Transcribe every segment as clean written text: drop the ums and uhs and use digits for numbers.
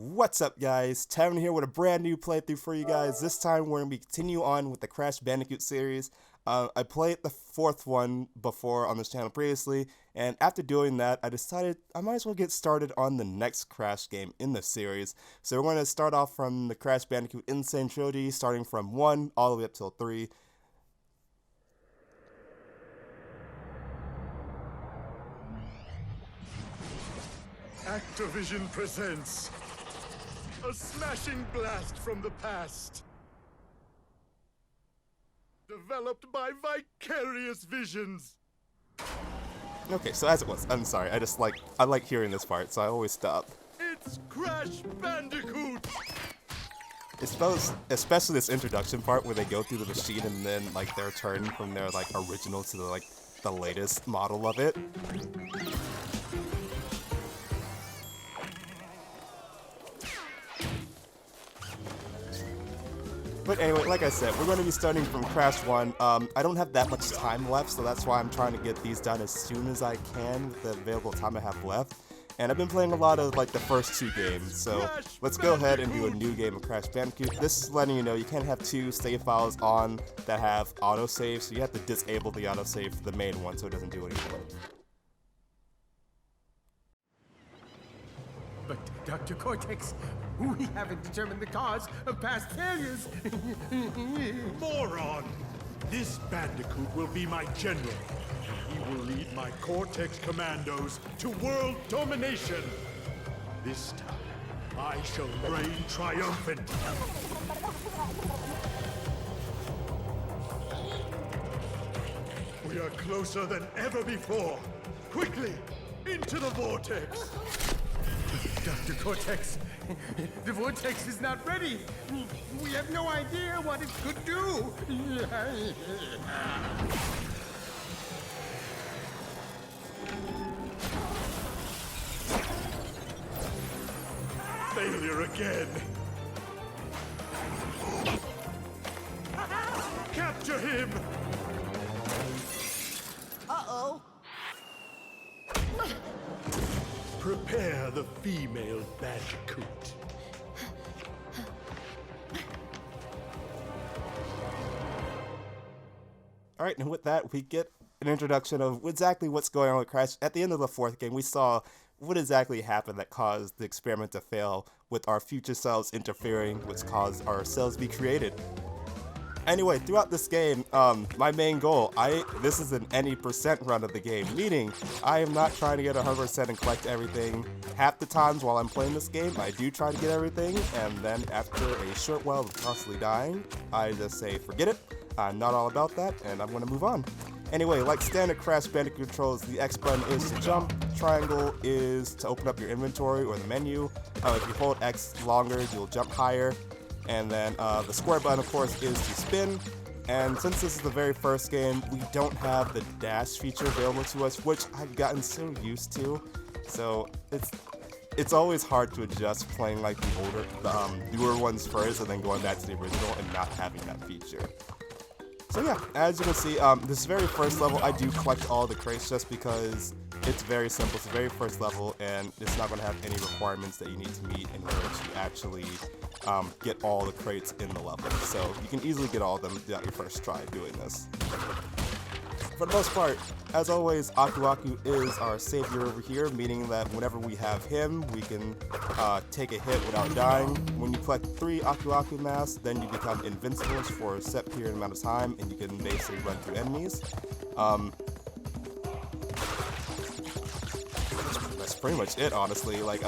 What's up, guys? Tevy here with a brand new playthrough for you guys. This time we're going to continue on with the Crash Bandicoot series. I played the fourth one before on this channel previously, and after doing that, I decided I might as well get started on the next Crash game in the series. So we're going to start off from the Crash Bandicoot Sane Trilogy, starting from 1 all the way up till 3. ACTIVISION presents a smashing blast from the past, developed by Vicarious Visions. Okay, so as it was, I'm sorry, I like hearing this part, so I always stop. It's Crash Bandicoot! Especially this introduction part where they go through the machine and then like their turn from their like original to the latest model of it. But anyway, like I said, we're going to be starting from Crash 1. I don't have that much time left, so that's why I'm trying to get these done as soon as I can with the available time I have left. And I've been playing a lot of like the first two games, so let's go ahead and do a new game of Crash Bandicoot. This is letting you know you can't have two save files on that have autosave, so you have to disable the autosave for the main one so it doesn't do anything. But, Dr. Cortex, we haven't determined the cause of past failures. Moron! This Bandicoot will be my general. He will lead my Cortex commandos to world domination. This time, I shall reign triumphant. We are closer than ever before. Quickly, into the vortex. Dr. Cortex, the vortex is not ready. We have no idea what it could do. Failure again. Capture him! Uh-oh. Prepare the female Bandicoot. Alright, and with that, we get an introduction of exactly what's going on with Crash. At the end of the fourth game, we saw what exactly happened that caused the experiment to fail, with our future selves interfering, which caused our selves to be created. Anyway, throughout this game, my main goal, this is an any percent run of the game, meaning I am not trying to get 100% and collect everything. Half the times while I'm playing this game, I do try to get everything, and then after a short while of constantly dying, I just say, forget it, I'm not all about that, and I'm going to move on. Anyway, like standard Crash Bandicoot controls, the X button is to jump, triangle is to open up your inventory or the menu. If you hold X longer, you'll jump higher. And then the square button, of course, is to spin. And since this is the very first game, we don't have the dash feature available to us, which I've gotten so used to. So it's always hard to adjust playing like the newer ones first and then going back to the original and not having that feature. So yeah, as you can see, this very first level, I do collect all the crates just because it's very simple. It's the very first level, and it's not going to have any requirements that you need to meet in order to actually get all the crates in the level. So you can easily get all of them throughout your first try doing this. For the most part, as always, Aku Aku is our savior over here, meaning that whenever we have him, we can take a hit without dying. When you collect 3 Aku Aku masks, then you become invincible for a set period amount of time, and you can basically run through enemies. That's pretty much it, honestly. Like,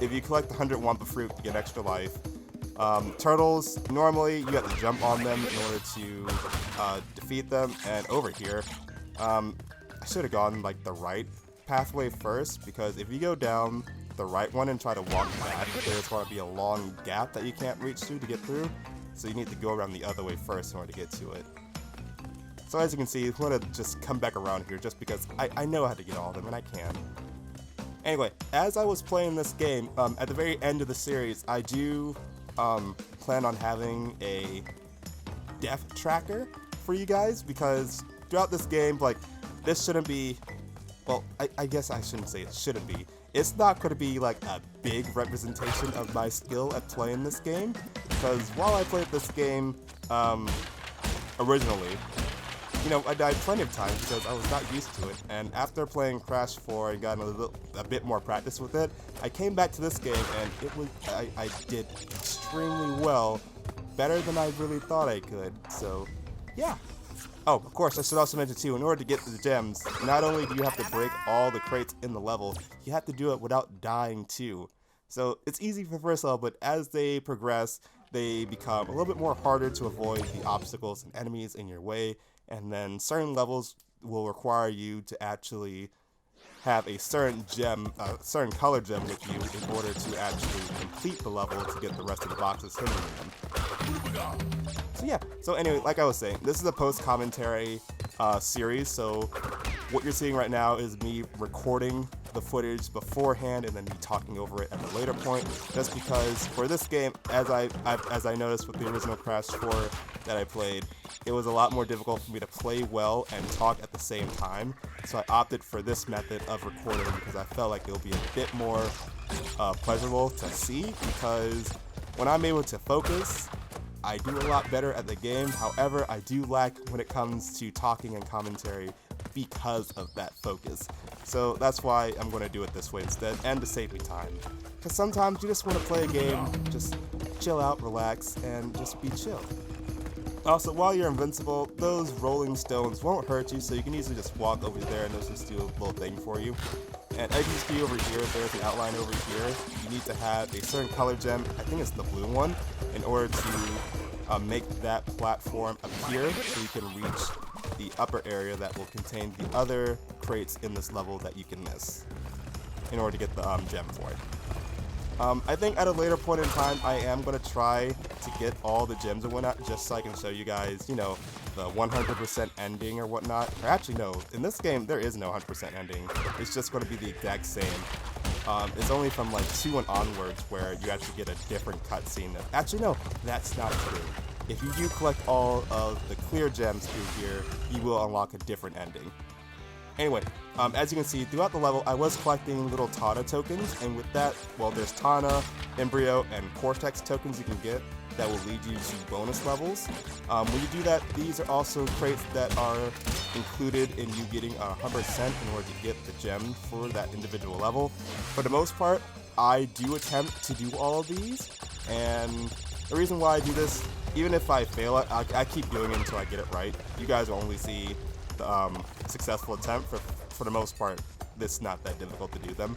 if you collect 100 Wampa fruit, you get extra life. Turtles, normally you have to jump on them in order to defeat them. And over here, I should have gone like the right pathway first, because if you go down the right one and try to walk back, there's going to be a long gap that you can't reach to get through. So you need to go around the other way first in order to get to it. So as you can see, I'm going to just come back around here just because I know how to get all of them, and I can. Anyway, as I was playing this game, at the very end of the series, I do plan on having a death tracker for you guys, because throughout this game, like, this shouldn't be, well, I guess I shouldn't say it shouldn't be. it's not going to be like a big representation of my skill at playing this game, because while I played this game originally, you know, I died plenty of times because I was not used to it, and after playing Crash 4 and gotten a bit more practice with it, I came back to this game and I did extremely well, better than I really thought I could, so yeah. Oh, of course, I should also mention too, in order to get the gems, not only do you have to break all the crates in the level, you have to do it without dying too. So it's easy for first level, but as they progress, they become a little bit more harder to avoid the obstacles and enemies in your way, and then certain levels will require you to actually have a certain gem, certain color gem with you in order to actually complete the level to get the rest of the boxes hidden in them. So yeah, so anyway, like I was saying, this is a post-commentary series, so what you're seeing right now is me recording the footage beforehand and then me talking over it at a later point, just because for this game, as I noticed with the original Crash 4 that I played, it was a lot more difficult for me to play well and talk at the same time, so I opted for this method of recording because I felt like it would be a bit more pleasurable to see, because when I'm able to focus, I do a lot better at the game. However, I do lack when it comes to talking and commentary because of that focus. So that's why I'm going to do it this way instead, and to save me time. Because sometimes you just want to play a game, just chill out, relax, and just be chill. Also, while you're invincible, those rolling stones won't hurt you, so you can easily just walk over there and those just do a little thing for you. And as you see over here, there's an outline over here. You need to have a certain color gem, I think it's the blue one, in order to make that platform appear so you can reach the upper area that will contain the other crates in this level that you can miss in order to get the gem for it. I think at a later point in time, I am going to try to get all the gems and whatnot, just so I can show you guys, you know, the 100% ending or whatnot. Or actually, no, in this game, there is no 100% ending. It's just going to be the exact same. It's only from like 2 and onwards where you actually get a different cutscene. Actually, no, that's not true. If you do collect all of the clear gems through here, you will unlock a different ending. Anyway, as you can see, throughout the level, I was collecting little Tana tokens, and with that, well, there's Tana, Embryo, and Cortex tokens you can get that will lead you to bonus levels. When you do that, these are also crates that are included in you getting 100% in order to get the gem for that individual level. For the most part, I do attempt to do all of these, and the reason why I do this, even if I fail it, I keep doing it until I get it right. You guys will only see the successful attempt. For the most part, it's not that difficult to do them.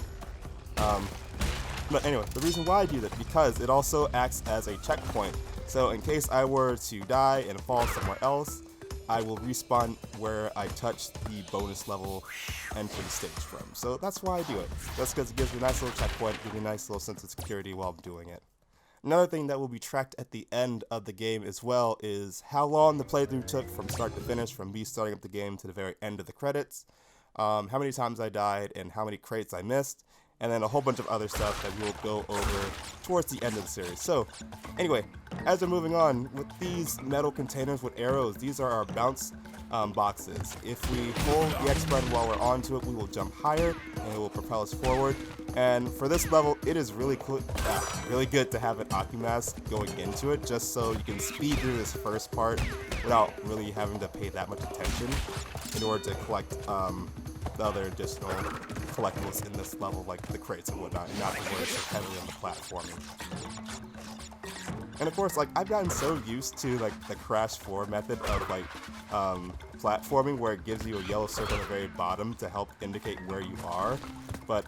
But anyway, the reason why I do that, because it also acts as a checkpoint. So in case I were to die and fall somewhere else, I will respawn where I touched the bonus level entry stage from. So that's why I do it. That's because it gives me a nice little checkpoint, gives me a nice little sense of security while I'm doing it. Another thing that will be tracked at the end of the game as well is how long the playthrough took from start to finish, from me starting up the game to the very end of the credits, how many times I died, and how many crates I missed, and then a whole bunch of other stuff that we'll go over towards the end of the series. So, anyway, as we're moving on, with these metal containers with arrows, these are our bounce boxes. If we hold the X button while we're onto it, we will jump higher, and it will propel us forward. And for this level, it is really cool, really good to have an Ocumask going into it, just so you can speed through this first part without really having to pay that much attention in order to collect the other additional collectibles in this level, like the crates and whatnot, and not to worry so heavily on the platforming. And of course, like, I've gotten so used to like the Crash 4 method of like platforming, where it gives you a yellow circle at the very bottom to help indicate where you are. But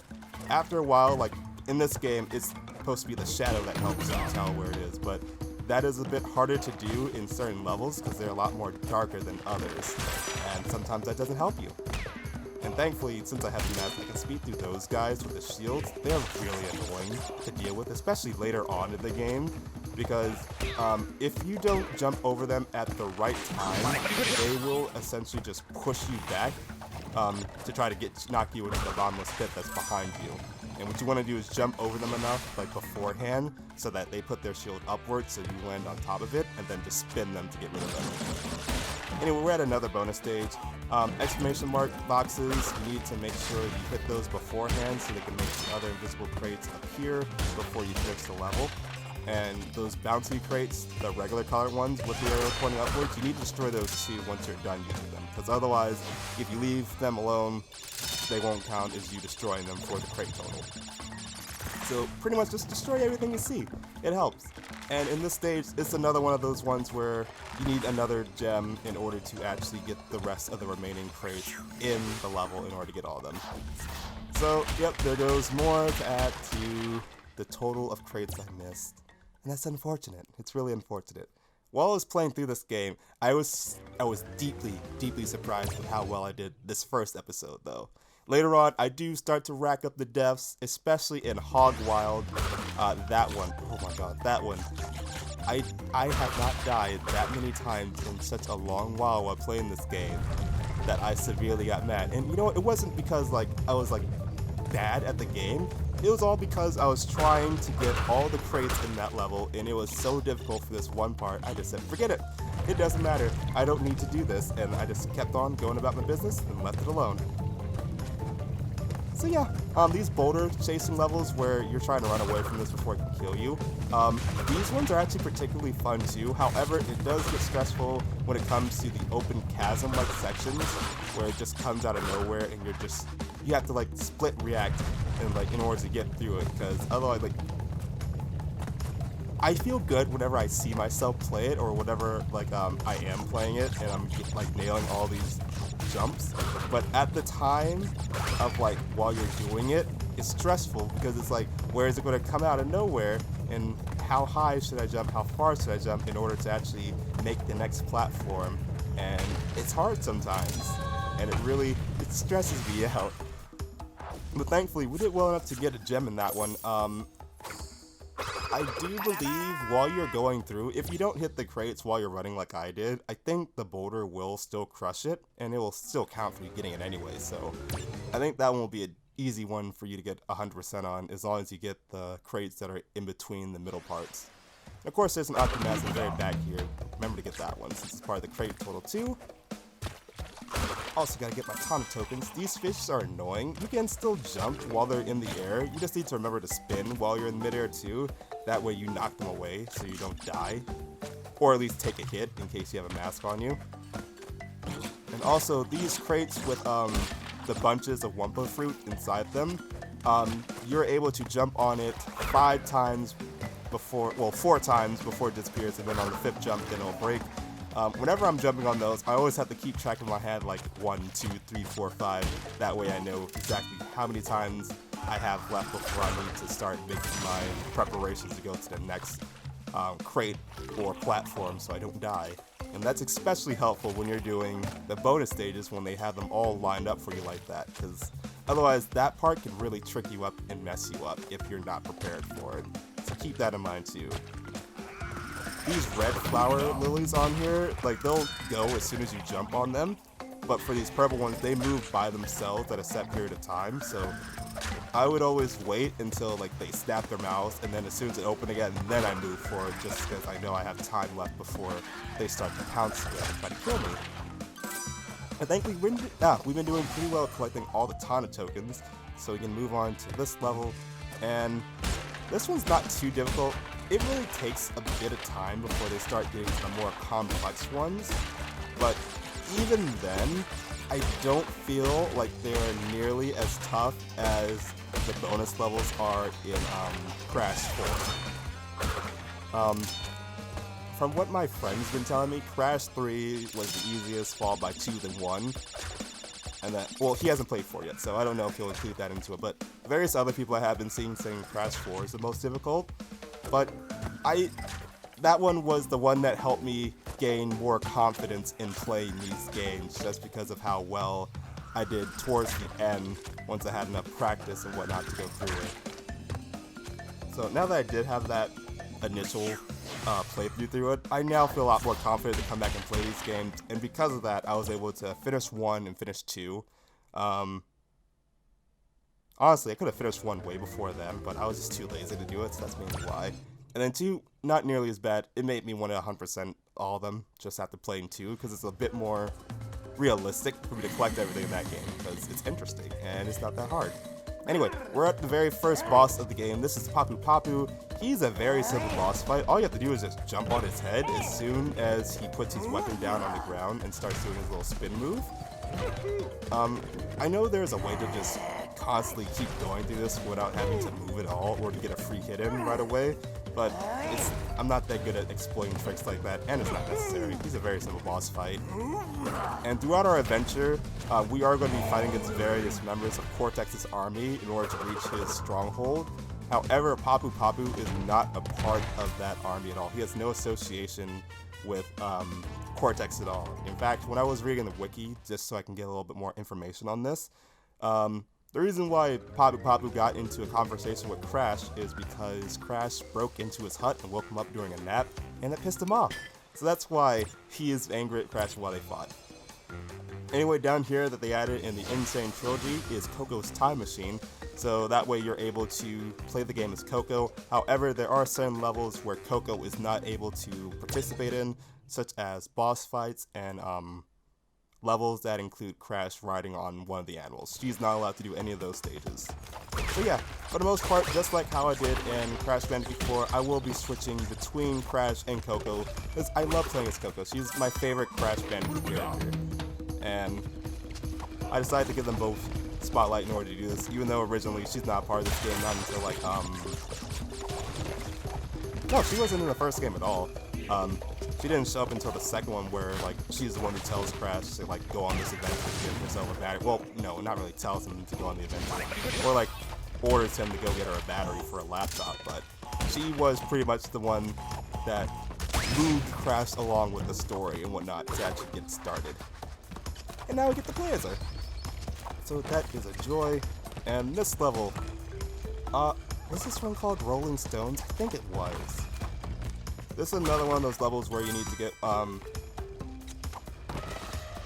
after a while, like in this game, it's supposed to be the shadow that helps you tell where it is, but that is a bit harder to do in certain levels because they're a lot more darker than others, and sometimes that doesn't help you. And thankfully, since I have the mask, I can speed through those guys with the shields. They're really annoying to deal with, especially later on in the game, because if you don't jump over them at the right time, they will essentially just push you back to try to knock you into the bottomless pit that's behind you. And what you want to do is jump over them enough, like beforehand, so that they put their shield upward so you land on top of it, and then just spin them to get rid of them. Anyway, we're at another bonus stage. Exclamation mark boxes, you need to make sure you hit those beforehand so they can make the other invisible crates appear before you finish the level. And those bouncy crates, the regular colored ones with the arrow pointing upwards, you need to destroy those too once you're done using them. Because otherwise, if you leave them alone, they won't count as you destroying them for the crate total. So pretty much just destroy everything you see. It helps. And in this stage, it's another one of those ones where you need another gem in order to actually get the rest of the remaining crates in the level in order to get all of them. So, yep, there goes more to add to the total of crates I missed. And that's unfortunate. It's really unfortunate. While I was playing through this game, I was deeply, deeply surprised with how well I did this first episode, though. Later on, I do start to rack up the deaths, especially in Hog Wild. That one, oh my god, that one. I have not died that many times in such a long while playing this game that I severely got mad. And you know what, it wasn't because like I was like bad at the game. It was all because I was trying to get all the crates in that level, and it was so difficult for this one part. I just said, forget it. It doesn't matter. I don't need to do this. And I just kept on going about my business and left it alone. So yeah, these boulder chasing levels where you're trying to run away from this before it can kill you, these ones are actually particularly fun too. However, it does get stressful when it comes to the open chasm-like sections where it just comes out of nowhere and you have to like split react and like in order to get through it, because otherwise like I feel good whenever I see myself play it or whenever like I am playing it and I'm like nailing all these jumps, but at the time of like while you're doing it, it's stressful because it's like, where is it going to come out of nowhere, and how high should I jump, how far should I jump in order to actually make the next platform, and it's hard sometimes, and it stresses me out. But thankfully we did well enough to get a gem in that one. I do believe while you're going through, if you don't hit the crates while you're running like I did, I think the boulder will still crush it, and it will still count for you getting it anyway, so I think that one will be an easy one for you to get 100% on, as long as you get the crates that are in between the middle parts. And of course, there's an optimism very back here. Remember to get that one, since it's part of the crate total too. Also gotta get my taunt tokens. These fish are annoying. You can still jump while they're in the air. You just need to remember to spin while you're in midair too. That way you knock them away so you don't die. Or at least take a hit in case you have a mask on you. And also these crates with the bunches of Wumpa fruit inside them, you're able to jump on it 4 times before it disappears, and then on the 5th jump then it'll break. Whenever I'm jumping on those, I always have to keep track in my head like 1, 2, 3, 4, 5. That way I know exactly how many times I have left before I need to start making my preparations to go to the next crate or platform so I don't die. And that's especially helpful when you're doing the bonus stages when they have them all lined up for you like that, because otherwise that part can really trick you up and mess you up if you're not prepared for it. So keep that in mind too. These red flower lilies on here, like they'll go as soon as you jump on them, but for these purple ones, they move by themselves at a set period of time, so I would always wait until like they snap their mouths, and then as soon as it open again, then I move forward, just because I know I have time left before they start to pounce again and try to kill me. I think we've been doing pretty well collecting all the taunt tokens, so we can move on to this level, and this one's not too difficult. It really takes a bit of time before they start getting to the more complex ones, but even then, I don't feel like they're nearly as tough as the bonus levels are in Crash 4. From what my friend's been telling me, Crash 3 was the easiest, followed by 2, then 1. And then, well, he hasn't played 4 yet, so I don't know if he'll include that into it, but various other people I have been seeing saying Crash 4 is the most difficult. But that one was the one that helped me gain more confidence in playing these games, just because of how well I did towards the end once I had enough practice and whatnot to go through it. So now that I did have that initial playthrough through it, I now feel a lot more confident to come back and play these games, and because of that, I was able to finish 1 and finish 2. Honestly, I could have finished 1 way before then, but I was just too lazy to do it, so that's mainly why. And then 2, not nearly as bad. It made me want to 100% all of them just after playing 2, because it's a bit more realistic for me to collect everything in that game, because it's interesting and it's not that hard. Anyway, we're at the very first boss of the game. This is Papu Papu. He's a very simple boss fight. All you have to do is just jump on his head as soon as he puts his weapon down on the ground and starts doing his little spin move. I know there's a way to just constantly keep going through this without having to move at all or to get a free hit in right away, but I'm not that good at exploiting tricks like that, and it's not necessary. He's a very simple boss fight. And throughout our adventure, we are going to be fighting against various members of Cortex's army in order to reach his stronghold. However, Papu Papu is not a part of that army at all. He has no association with Cortex at all. In fact, when I was reading the wiki, just so I can get a little bit more information on this, the reason why Papu Papu got into a conversation with Crash is because Crash broke into his hut and woke him up during a nap, and that pissed him off. So that's why he is angry at Crash while they fought. Anyway, down here that they added in the Insane Trilogy is Coco's Time Machine, so that way you're able to play the game as Coco. However, there are certain levels where Coco is not able to participate in, such as boss fights and levels that include Crash riding on one of the animals. She's not allowed to do any of those stages. So yeah, for the most part, just like how I did in Crash Bandicoot 4, I will be switching between Crash and Coco, because I love playing as Coco. She's my favorite Crash Bandicoot character. And I decided to give them both spotlight in order to do this, even though originally she's not part of this game, not until like, no, she wasn't in the first game at all. She didn't show up until the second one, where like she's the one who tells Crash to like go on this adventure to get herself a battery. Well, no, not really tells him to go on the adventure, or like orders him to go get her a battery for a laptop. But she was pretty much the one that moved Crash along with the story and whatnot to actually get started. And now we get to play as her. So that is a joy. And this level, was this one called Rolling Stones? I think it was. This is another one of those levels where you need to get one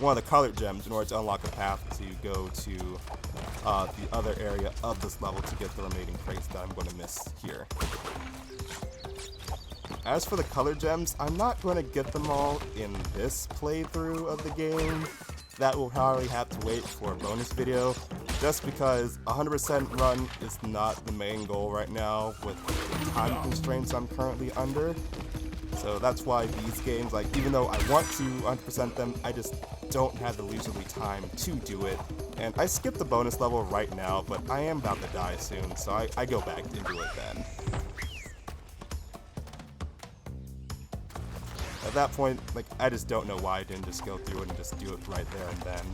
of the colored gems in order to unlock a path to go to the other area of this level to get the remaining crates that I'm going to miss here. As for the colored gems, I'm not going to get them all in this playthrough of the game. That will probably have to wait for a bonus video, just because 100% run is not the main goal right now with the time constraints I'm currently under. So that's why these games, like, even though I want to 100% them, I just don't have the leisurely time to do it. And I skipped the bonus level right now, but I am about to die soon, so I go back and do it then. At that point, like, I just don't know why I didn't just go through it and just do it right there and then.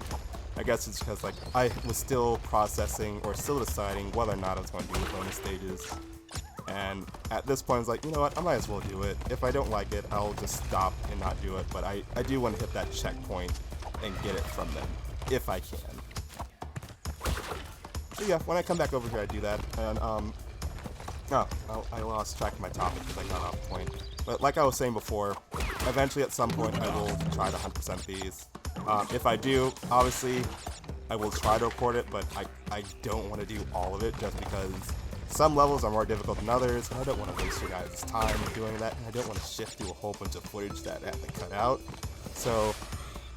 I guess it's because, like, I was still processing or still deciding whether or not I was going to do the bonus stages. And at this point, I was like, you know what, I might as well do it. If I don't like it, I'll just stop and not do it. But I do want to hit that checkpoint and get it from them, if I can. So yeah, when I come back over here, I do that. And, I lost track of my topic because I got off point. But like I was saying before, eventually at some point, I will try to 100% these. If I do, obviously, I will try to record it, but I don't want to do all of it just because some levels are more difficult than others, and I don't want to waste your guys' time doing that, and I don't want to shift through a whole bunch of footage that I have to cut out. So,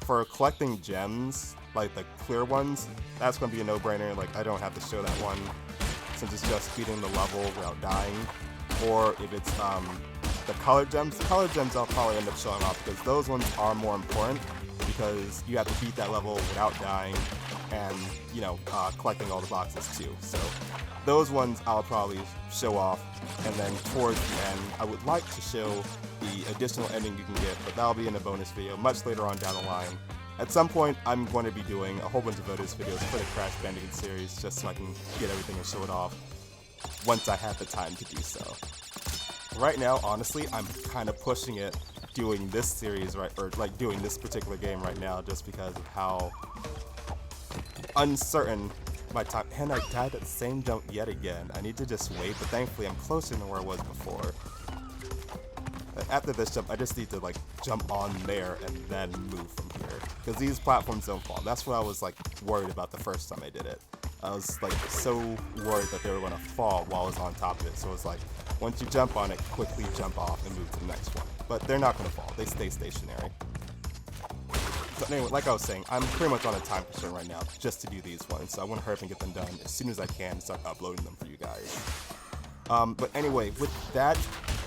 for collecting gems, like the clear ones, that's going to be a no-brainer. Like, I don't have to show that one, since it's just beating the level without dying. Or if it's the colored gems I'll probably end up showing off, because those ones are more important, because you have to beat that level without dying, and, you know, collecting all the boxes too. So those ones I'll probably show off, and then towards the end, I would like to show the additional ending you can get, but that'll be in a bonus video much later on down the line. At some point, I'm going to be doing a whole bunch of bonus videos for the Crash Bandicoot series, just so I can get everything and show it off once I have the time to do so. Right now, honestly, I'm kind of pushing it doing this series, right, or like doing this particular game right now, just because of how uncertain my time, and I died at the same jump yet again. I need to just wait, but thankfully I'm closer than where I was before. After this jump, I just need to like jump on there and then move from here, because these platforms don't fall. That's what I was like worried about the first time I did it. I was like so worried that they were going to fall while I was on top of it, so it's like, Once you jump on it, quickly jump off and move to the next one. But they're not going to fall. They stay stationary. But anyway, like I was saying, I'm pretty much on a time constraint right now just to do these ones. So I want to hurry up and get them done as soon as I can and start uploading them for you guys. But anyway, with that,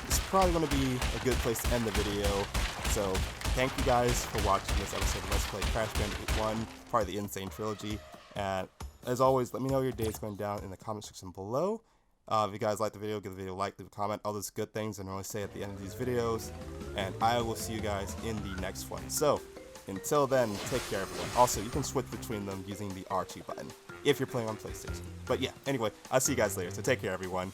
it's probably going to be a good place to end the video. So thank you guys for watching this episode of Let's Play Crash Bandicoot 1, part of the Insane Trilogy. And as always, let me know your day is going down in the comment section below. If you guys like the video, give the video a like, leave a comment, all those good things I normally say at the end of these videos. And I will see you guys in the next one. So, until then, take care everyone. Also, you can switch between them using the R2 button if you're playing on PlayStation. But yeah, anyway, I'll see you guys later. So take care everyone.